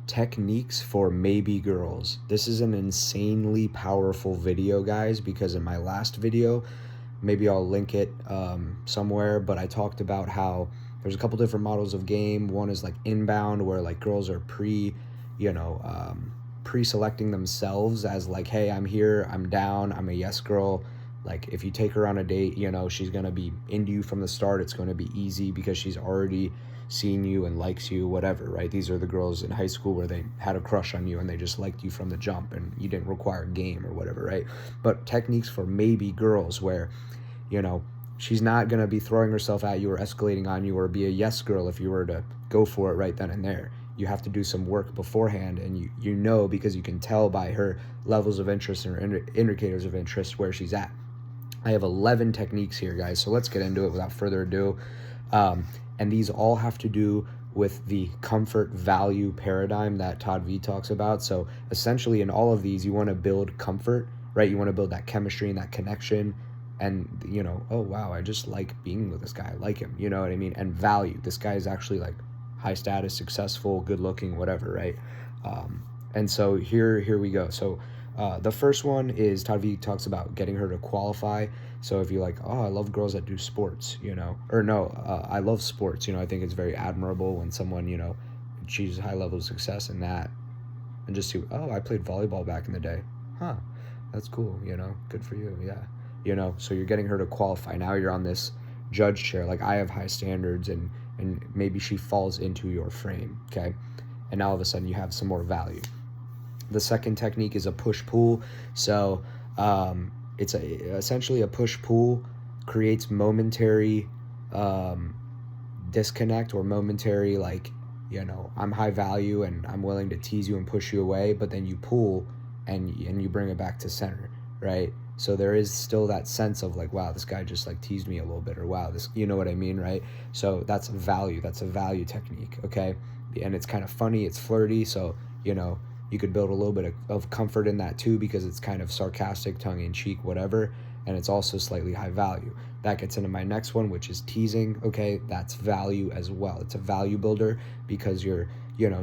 Techniques for maybe girls. This is an insanely powerful video, guys, because in my last video, maybe I'll link it somewhere, but I talked about how there's a couple different models of game. One is like inbound, where like girls are pre-selecting themselves as like, hey, I'm here, I'm down, I'm a yes girl. Like if you take her on a date, she's going to be into you from the start. It's going to be easy because she's already seen you and likes you, whatever, right? These are the girls in high school where they had a crush on you and they just liked you from the jump and you didn't require game or whatever, right? But techniques for maybe girls where, she's not going to be throwing herself at you or escalating on you or be a yes girl if you were to go for it right then and there. You have to do some work beforehand, and because you can tell by her levels of interest and her indicators of interest where she's at. I have 11 techniques here, guys, so let's get into it without further ado. And these all have to do with the comfort value paradigm that Todd V talks about. So essentially in all of these, you want to build comfort, right? You want to build that chemistry and that connection and, oh, wow, I just like being with this guy. I like him, you know what I mean? And value. This guy is actually like high status, successful, good looking, whatever, right? And so here we go. So the first one is Todd V talks about getting her to qualify. So if you're like, oh, I love girls that do sports, I love sports. I think it's very admirable when someone, achieves high level of success in that, and just see, oh, I played volleyball back in the day. Huh, that's cool. Good for you. Yeah. So you're getting her to qualify. Now you're on this judge chair. Like I have high standards and maybe she falls into your frame. Okay. And now all of a sudden you have some more value. The second technique is a push-pull. So it's essentially a push-pull creates momentary disconnect or momentary I'm high value and I'm willing to tease you and push you away, but then you pull and you bring it back to center, right? So there is still that sense of like, wow, this guy just like teased me a little bit, or wow, this, you know what I mean, right? So that's value. That's a value technique, okay? And it's kind of funny, it's flirty, so you could build a little bit of comfort in that too, because it's kind of sarcastic, tongue-in-cheek, whatever, and it's also slightly high value. That gets into my next one, which is teasing. Okay, that's value as well. It's a value builder because you're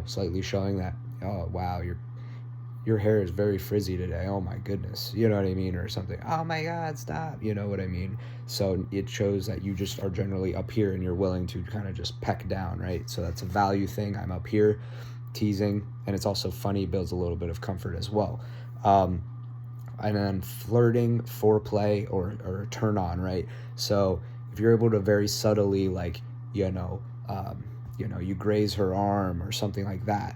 slightly showing that, oh wow, your hair is very frizzy today, oh my goodness, you know what I mean, or something, oh my god, stop, you know what I mean. So it shows that you just are generally up here and you're willing to kind of just peck down, right? So that's a value thing. I'm up here, teasing, and it's also funny, builds a little bit of comfort as well. And then flirting, foreplay, or turn on, right? So if you're able to very subtly you graze her arm or something like that,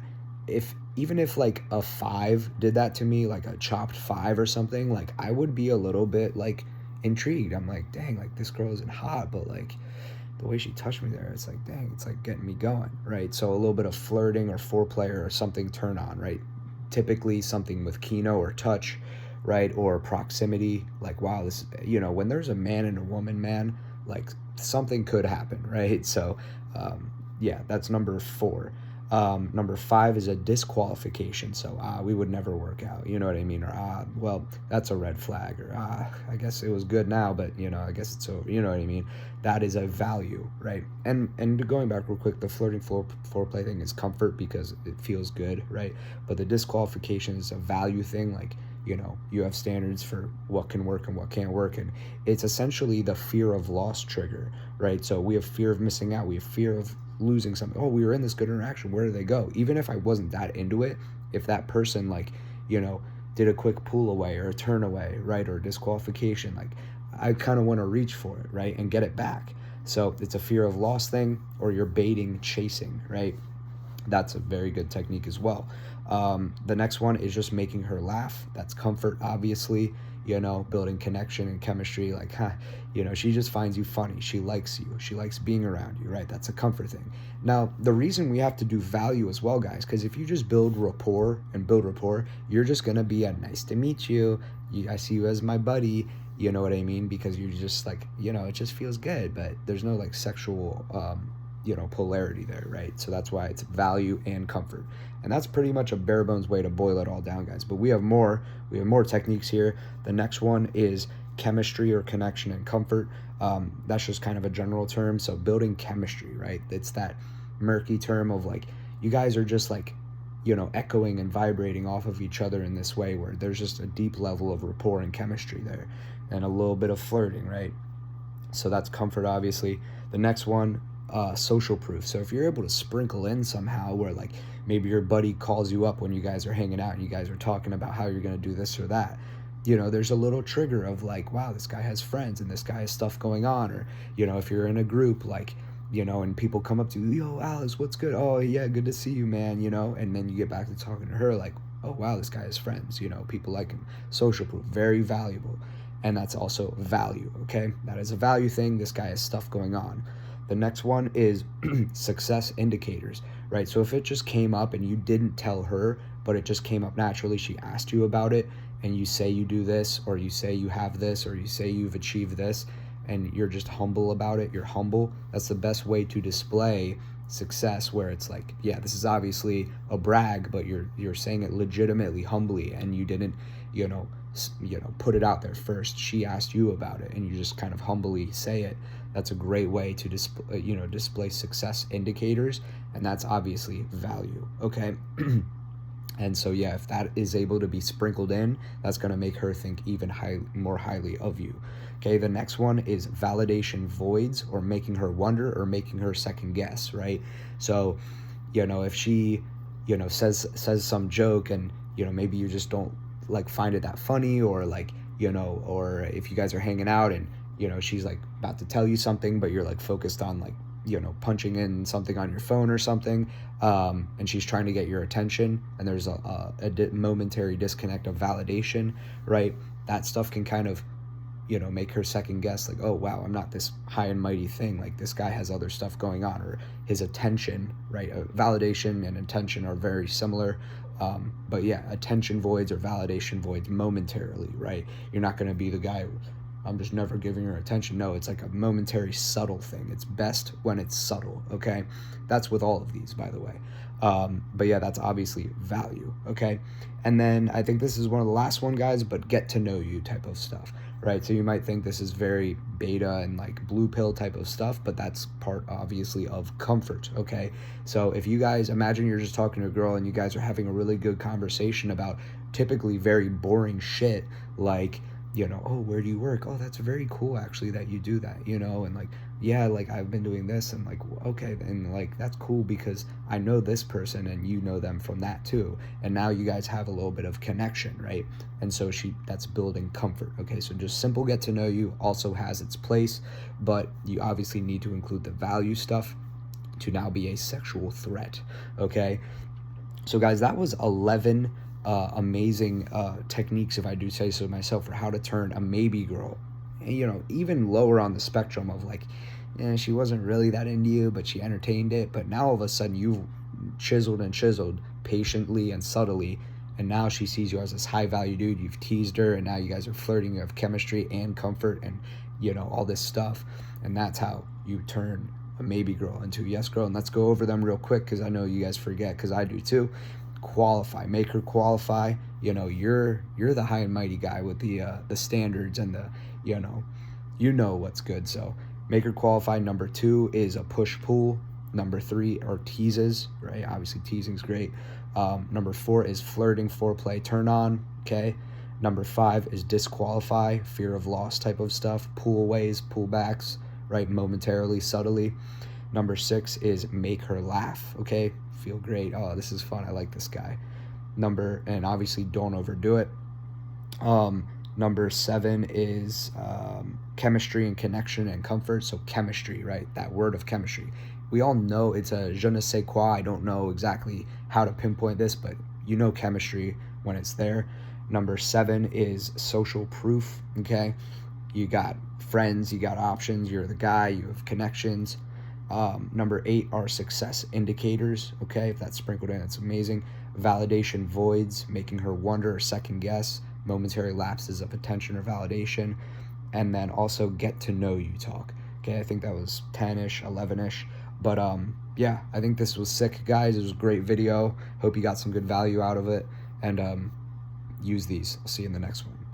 even if like a 5 did that to me, like a chopped 5 or something, like I would be a little bit like intrigued. I'm like, dang, like this girl isn't hot, but like the way she touched me there, it's like, dang, it's like getting me going, right? So a little bit of flirting or foreplay or something turn on, right? Typically something with kino or touch, right? Or proximity, like, wow, this, when there's a man and a woman, man, like something could happen, right? So yeah, that's number 4. Number 5 is a disqualification. So we would never work out, you know what I mean? Or well, that's a red flag. Or I guess it was good now, but I guess it's over, you know what I mean? That is a value, right? And going back real quick, the flirting foreplay thing is comfort because it feels good, right? But the disqualification is a value thing. Like, you have standards for what can work and what can't work, and it's essentially the fear of loss trigger, right? So we have fear of missing out, we have fear of losing something. Oh, we were in this good interaction, where did they go? Even if I wasn't that into it, if that person did a quick pull away or a turn away, right, or disqualification, like I kind of want to reach for it, right, and get it back. So it's a fear of loss thing, or you're baiting, chasing, right? That's a very good technique as well. The next one is just making her laugh. That's comfort, obviously, building connection and chemistry. Like, she just finds you funny. She likes you. She likes being around you, right? That's a comfort thing. Now, the reason we have to do value as well, guys, because if you just build rapport, you're just going to be a nice to meet you. I see you as my buddy. You know what I mean? Because you're just like, it just feels good, but there's no like sexual, polarity there, right? So that's why it's value and comfort. And that's pretty much a bare bones way to boil it all down, guys. But we have more techniques here. The next one is chemistry or connection and comfort. That's just kind of a general term. So building chemistry, right? It's that murky term of like, you guys are just like, echoing and vibrating off of each other in this way where there's just a deep level of rapport and chemistry there, and a little bit of flirting, right? So that's comfort, obviously. The next one, social proof. So if you're able to sprinkle in somehow where like maybe your buddy calls you up when you guys are hanging out and you guys are talking about how you're going to do this or that, there's a little trigger of like, wow, this guy has friends and this guy has stuff going on. Or, if you're in a group, like, and people come up to you, yo, Alice, what's good? Oh, yeah, good to see you, man, and then you get back to talking to her like, oh, wow, this guy has friends, people like him. Social proof, very valuable. And that's also value, okay? That is a value thing. This guy has stuff going on. The next one is success indicators, right? So if it just came up and you didn't tell her, but it just came up naturally, she asked you about it, and you say you do this, or you say you have this, or you say you've achieved this, and you're just humble about it, you're humble, that's the best way to display success, where it's like, yeah, this is obviously a brag, but you're saying it legitimately, humbly, and you didn't, put it out there first. She asked you about it, and you just kind of humbly say it. That's a great way to display success indicators, and that's obviously value, okay? And so, yeah, if that is able to be sprinkled in, that's going to make her think even more highly of you. Okay, the next one is validation voids, or making her wonder, or making her second guess, right? So, if she, says some joke, and, maybe you just don't like find it that funny, or like, or if you guys are hanging out and, she's like about to tell you something, but you're like focused on like, punching in something on your phone or something, and she's trying to get your attention, and there's a momentary disconnect of validation, right? That stuff can kind of, make her second guess, like, oh, wow, I'm not this high and mighty thing. Like, this guy has other stuff going on, or his attention, right? Validation and attention are very similar. But yeah, attention voids or validation voids momentarily, right? You're not going to be the guy, I'm just never giving her attention. No, it's like a momentary subtle thing. It's best when it's subtle, okay? That's with all of these, by the way. But yeah, that's obviously value, okay? And then I think this is one of the last one, guys, but get to know you type of stuff, right? So you might think this is very beta and like blue pill type of stuff, but that's part obviously of comfort, okay? So if you guys, imagine you're just talking to a girl and you guys are having a really good conversation about typically very boring shit, like, oh, where do you work? Oh, that's very cool actually that you do that, and like, yeah, like I've been doing this, and like, okay, and like that's cool because I know this person and you know them from that too, and now you guys have a little bit of connection, right? And so that's building comfort, okay? So just simple get to know you also has its place, but you obviously need to include the value stuff to now be a sexual threat, okay? So guys, that was 11 amazing techniques, if I do say so myself, for how to turn a maybe girl, even lower on the spectrum of like, she wasn't really that into you, but she entertained it. But now all of a sudden you've chiseled and chiseled patiently and subtly, and now she sees you as this high value dude. You've teased her, and now you guys are flirting. You have chemistry and comfort and all this stuff, and that's how you turn a maybe girl into a yes girl. And let's go over them real quick, because I know you guys forget, because I do too. Qualify, make her qualify. You're the high and mighty guy with the standards and the what's good. So make her qualify. Number 2 is a push pull. Number 3 are teases, right? Obviously teasing's great. Number 4 is flirting, foreplay, turn on, okay? Number 5 is disqualify, fear of loss type of stuff, pull aways, pull backs, right? Momentarily, subtly. Number 6 is make her laugh, okay? Feel great. Oh, this is fun. I like this guy. And obviously don't overdo it. Number 7 is chemistry and connection and comfort. So chemistry, right? That word of chemistry. We all know it's a je ne sais quoi. I don't know exactly how to pinpoint this, but chemistry when it's there. Number 7 is social proof, okay? You got friends, you got options, you're the guy, you have connections. Number 8 are success indicators, okay? If that's sprinkled in, it's amazing. Validation voids, making her wonder or second guess, momentary lapses of attention or validation. And then also get to know you talk, okay? I think that was 10-ish, 11-ish. But yeah, I think this was sick, guys. It was a great video. Hope you got some good value out of it. And use these. I'll see you in the next one.